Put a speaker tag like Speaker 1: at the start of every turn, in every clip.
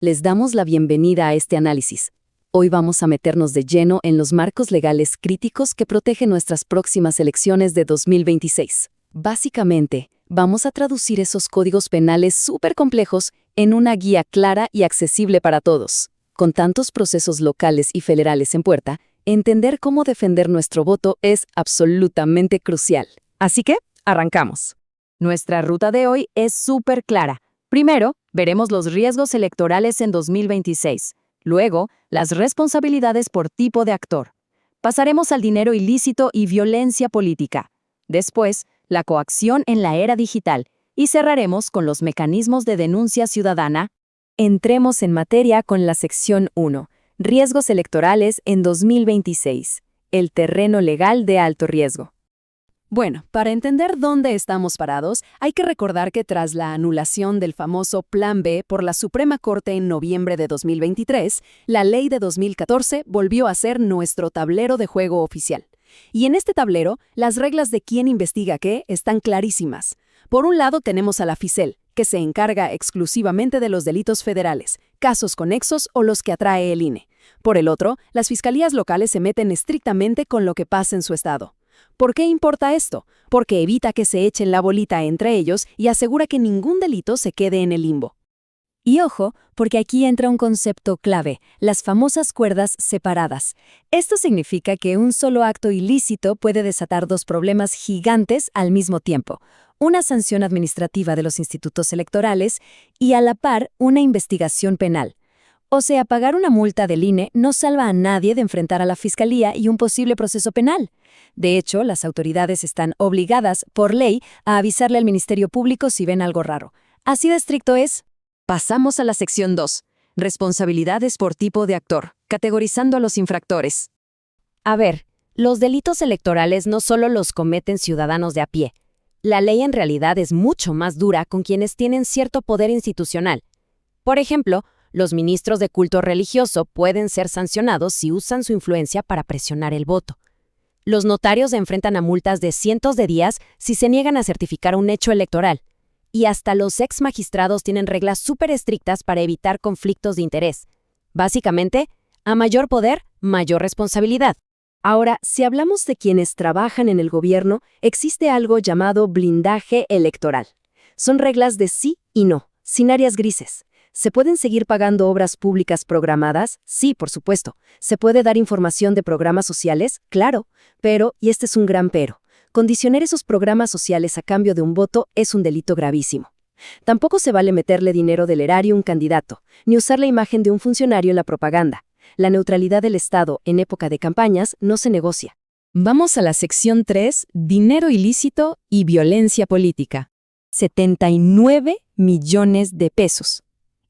Speaker 1: Les damos la bienvenida a este análisis. Hoy vamos a meternos de lleno en los marcos legales críticos que protegen nuestras próximas elecciones de 2026. Básicamente, vamos a traducir esos códigos penales súper complejos en una guía clara y accesible para todos. Con tantos procesos locales y federales en puerta, entender cómo defender nuestro voto es absolutamente crucial. Así que, arrancamos. Nuestra ruta de hoy es súper clara. Primero, veremos los riesgos electorales en 2026. Luego, las responsabilidades por tipo de actor. Pasaremos al dinero ilícito y violencia política. Después, la coacción en la era digital. Y cerraremos con los mecanismos de denuncia ciudadana. Entremos en materia con la sección 1. Riesgos electorales en 2026. El terreno legal de alto riesgo. Bueno, para entender dónde estamos parados, hay que recordar que tras la anulación del famoso Plan B por la Suprema Corte en noviembre de 2023, la ley de 2014 volvió a ser nuestro tablero de juego oficial. Y en este tablero, las reglas de quién investiga qué están clarísimas. Por un lado tenemos a la Fiscel, que se encarga exclusivamente de los delitos federales, casos conexos o los que atrae el INE. Por el otro, las fiscalías locales se meten estrictamente con lo que pasa en su estado. ¿Por qué importa esto? Porque evita que se echen la bolita entre ellos y asegura que ningún delito se quede en el limbo. Y ojo, porque aquí entra un concepto clave, las famosas cuerdas separadas. Esto significa que un solo acto ilícito puede desatar dos problemas gigantes al mismo tiempo. Una sanción administrativa de los institutos electorales y a la par una investigación penal. O sea, pagar una multa del INE no salva a nadie de enfrentar a la Fiscalía y un posible proceso penal. De hecho, las autoridades están obligadas, por ley, a avisarle al Ministerio Público si ven algo raro. Así de estricto es. Pasamos a la sección 2. Responsabilidades por tipo de actor, categorizando a los infractores. A ver, los delitos electorales no solo los cometen ciudadanos de a pie. La ley en realidad es mucho más dura con quienes tienen cierto poder institucional. Por ejemplo, los ministros de culto religioso pueden ser sancionados si usan su influencia para presionar el voto. Los notarios se enfrentan a multas de cientos de días si se niegan a certificar un hecho electoral. Y hasta los ex magistrados tienen reglas súper estrictas para evitar conflictos de interés. Básicamente, a mayor poder, mayor responsabilidad. Ahora, si hablamos de quienes trabajan en el gobierno, existe algo llamado blindaje electoral. Son reglas de sí y no, sin áreas grises. ¿Se pueden seguir pagando obras públicas programadas? Sí, por supuesto. ¿Se puede dar información de programas sociales? Claro. Pero, y este es un gran pero, condicionar esos programas sociales a cambio de un voto es un delito gravísimo. Tampoco se vale meterle dinero del erario a un candidato, ni usar la imagen de un funcionario en la propaganda. La neutralidad del Estado en época de campañas no se negocia. Vamos a la sección 3, dinero ilícito y violencia política. 79 millones de pesos.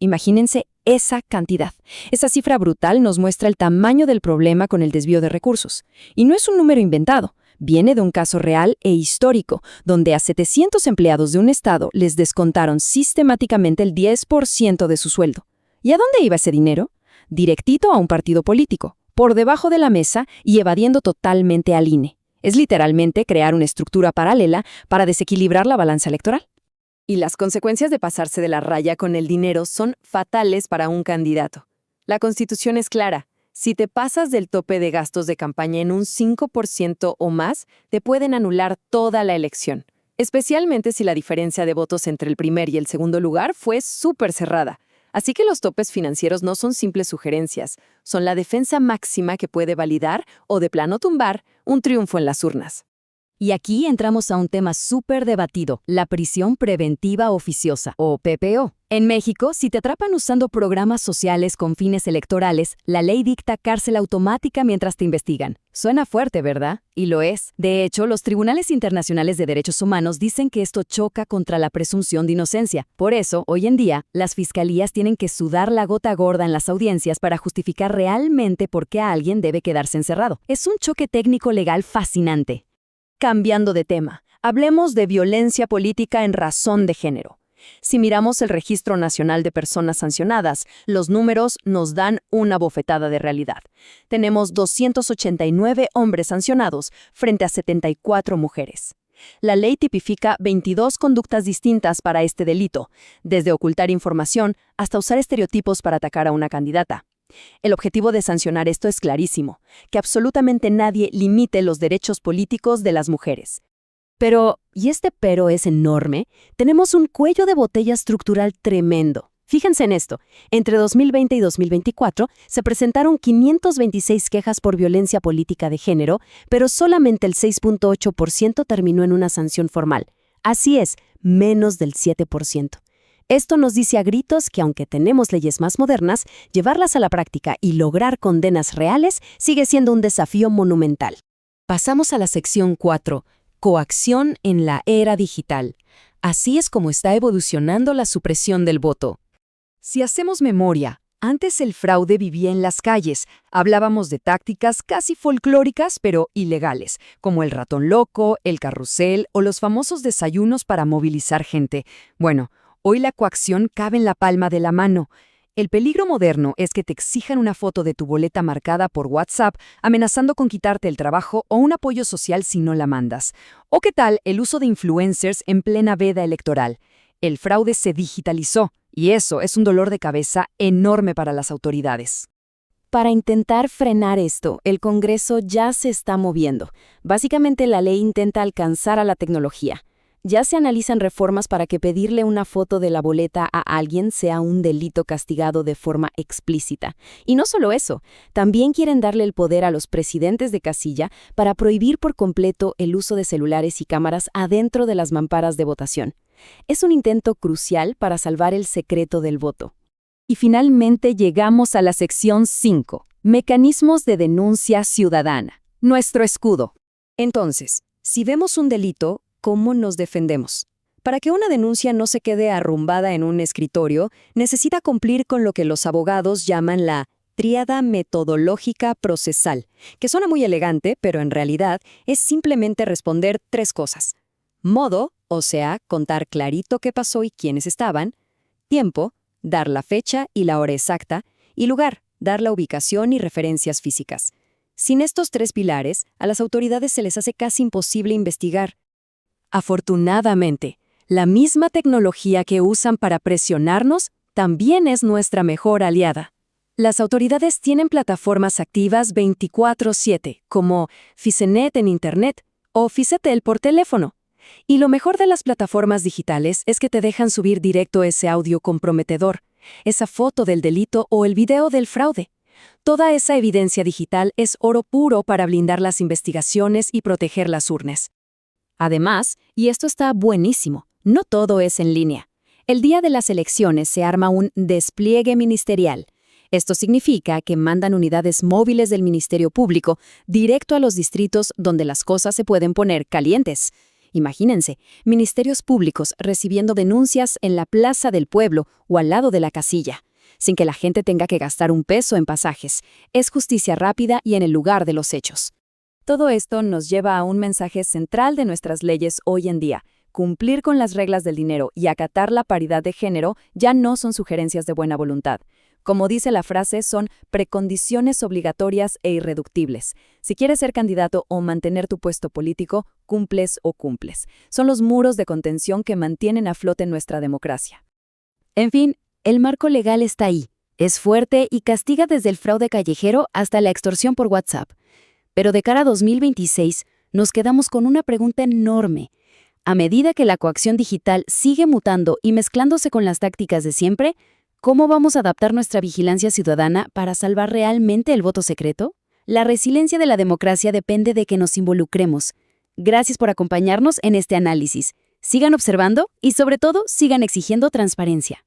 Speaker 1: Imagínense esa cantidad. Esa cifra brutal nos muestra el tamaño del problema con el desvío de recursos. Y no es un número inventado. Viene de un caso real e histórico, donde a 700 empleados de un estado les descontaron sistemáticamente el 10% de su sueldo. ¿Y a dónde iba ese dinero? Directito a un partido político, por debajo de la mesa y evadiendo totalmente al INE. Es literalmente crear una estructura paralela para desequilibrar la balanza electoral. Y las consecuencias de pasarse de la raya con el dinero son fatales para un candidato. La Constitución es clara. Si te pasas del tope de gastos de campaña en un 5% o más, te pueden anular toda la elección. Especialmente si la diferencia de votos entre el primer y el segundo lugar fue súper cerrada. Así que los topes financieros no son simples sugerencias, son la defensa máxima que puede validar o de plano tumbar un triunfo en las urnas. Y aquí entramos a un tema súper debatido, la prisión preventiva oficiosa, o PPO. En México, si te atrapan usando programas sociales con fines electorales, la ley dicta cárcel automática mientras te investigan. Suena fuerte, ¿verdad? Y lo es. De hecho, los tribunales internacionales de derechos humanos dicen que esto choca contra la presunción de inocencia. Por eso, hoy en día, las fiscalías tienen que sudar la gota gorda en las audiencias para justificar realmente por qué alguien debe quedarse encerrado. Es un choque técnico legal fascinante. Cambiando de tema, hablemos de violencia política en razón de género. Si miramos el Registro Nacional de Personas Sancionadas, los números nos dan una bofetada de realidad. Tenemos 289 hombres sancionados frente a 74 mujeres. La ley tipifica 22 conductas distintas para este delito, desde ocultar información hasta usar estereotipos para atacar a una candidata. El objetivo de sancionar esto es clarísimo, que absolutamente nadie limite los derechos políticos de las mujeres. Pero, y este pero es enorme, tenemos un cuello de botella estructural tremendo. Fíjense en esto, entre 2020 y 2024 se presentaron 526 quejas por violencia política de género, pero solamente el 6.8% terminó en una sanción formal. Así es, menos del 7%. Esto nos dice a gritos que aunque tenemos leyes más modernas, llevarlas a la práctica y lograr condenas reales sigue siendo un desafío monumental. Pasamos a la sección 4, coacción en la era digital. Así es como está evolucionando la supresión del voto. Si hacemos memoria, antes el fraude vivía en las calles. Hablábamos de tácticas casi folclóricas, pero ilegales, como el ratón loco, el carrusel o los famosos desayunos para movilizar gente. Bueno, hoy la coacción cabe en la palma de la mano. El peligro moderno es que te exijan una foto de tu boleta marcada por WhatsApp, amenazando con quitarte el trabajo o un apoyo social si no la mandas. ¿O qué tal el uso de influencers en plena veda electoral? El fraude se digitalizó. Y eso es un dolor de cabeza enorme para las autoridades. Para intentar frenar esto, el Congreso ya se está moviendo. Básicamente, la ley intenta alcanzar a la tecnología. Ya se analizan reformas para que pedirle una foto de la boleta a alguien sea un delito castigado de forma explícita. Y no solo eso, también quieren darle el poder a los presidentes de casilla para prohibir por completo el uso de celulares y cámaras adentro de las mamparas de votación. Es un intento crucial para salvar el secreto del voto. Y finalmente llegamos a la sección 5, mecanismos de denuncia ciudadana, nuestro escudo. Entonces, si vemos un delito, ¿cómo nos defendemos? Para que una denuncia no se quede arrumbada en un escritorio, necesita cumplir con lo que los abogados llaman la tríada metodológica procesal, que suena muy elegante, pero en realidad es simplemente responder 3 cosas. Modo, o sea, contar clarito qué pasó y quiénes estaban. Tiempo, dar la fecha y la hora exacta. Y lugar, dar la ubicación y referencias físicas. Sin estos 3 pilares, a las autoridades se les hace casi imposible investigar. Afortunadamente, la misma tecnología que usan para presionarnos también es nuestra mejor aliada. Las autoridades tienen plataformas activas 24/7, como Ficenet en Internet o Ficetel por teléfono. Y lo mejor de las plataformas digitales es que te dejan subir directo ese audio comprometedor, esa foto del delito o el video del fraude. Toda esa evidencia digital es oro puro para blindar las investigaciones y proteger las urnas. Además, y esto está buenísimo, no todo es en línea. El día de las elecciones se arma un despliegue ministerial. Esto significa que mandan unidades móviles del Ministerio Público directo a los distritos donde las cosas se pueden poner calientes. Imagínense, ministerios públicos recibiendo denuncias en la plaza del pueblo o al lado de la casilla, sin que la gente tenga que gastar un peso en pasajes. Es justicia rápida y en el lugar de los hechos. Todo esto nos lleva a un mensaje central de nuestras leyes hoy en día. Cumplir con las reglas del dinero y acatar la paridad de género ya no son sugerencias de buena voluntad. Como dice la frase, son precondiciones obligatorias e irreductibles. Si quieres ser candidato o mantener tu puesto político, cumples o cumples. Son los muros de contención que mantienen a flote nuestra democracia. En fin, el marco legal está ahí. Es fuerte y castiga desde el fraude callejero hasta la extorsión por WhatsApp. Pero de cara a 2026, nos quedamos con una pregunta enorme. A medida que la coacción digital sigue mutando y mezclándose con las tácticas de siempre, ¿cómo vamos a adaptar nuestra vigilancia ciudadana para salvar realmente el voto secreto? La resiliencia de la democracia depende de que nos involucremos. Gracias por acompañarnos en este análisis. Sigan observando y, sobre todo, sigan exigiendo transparencia.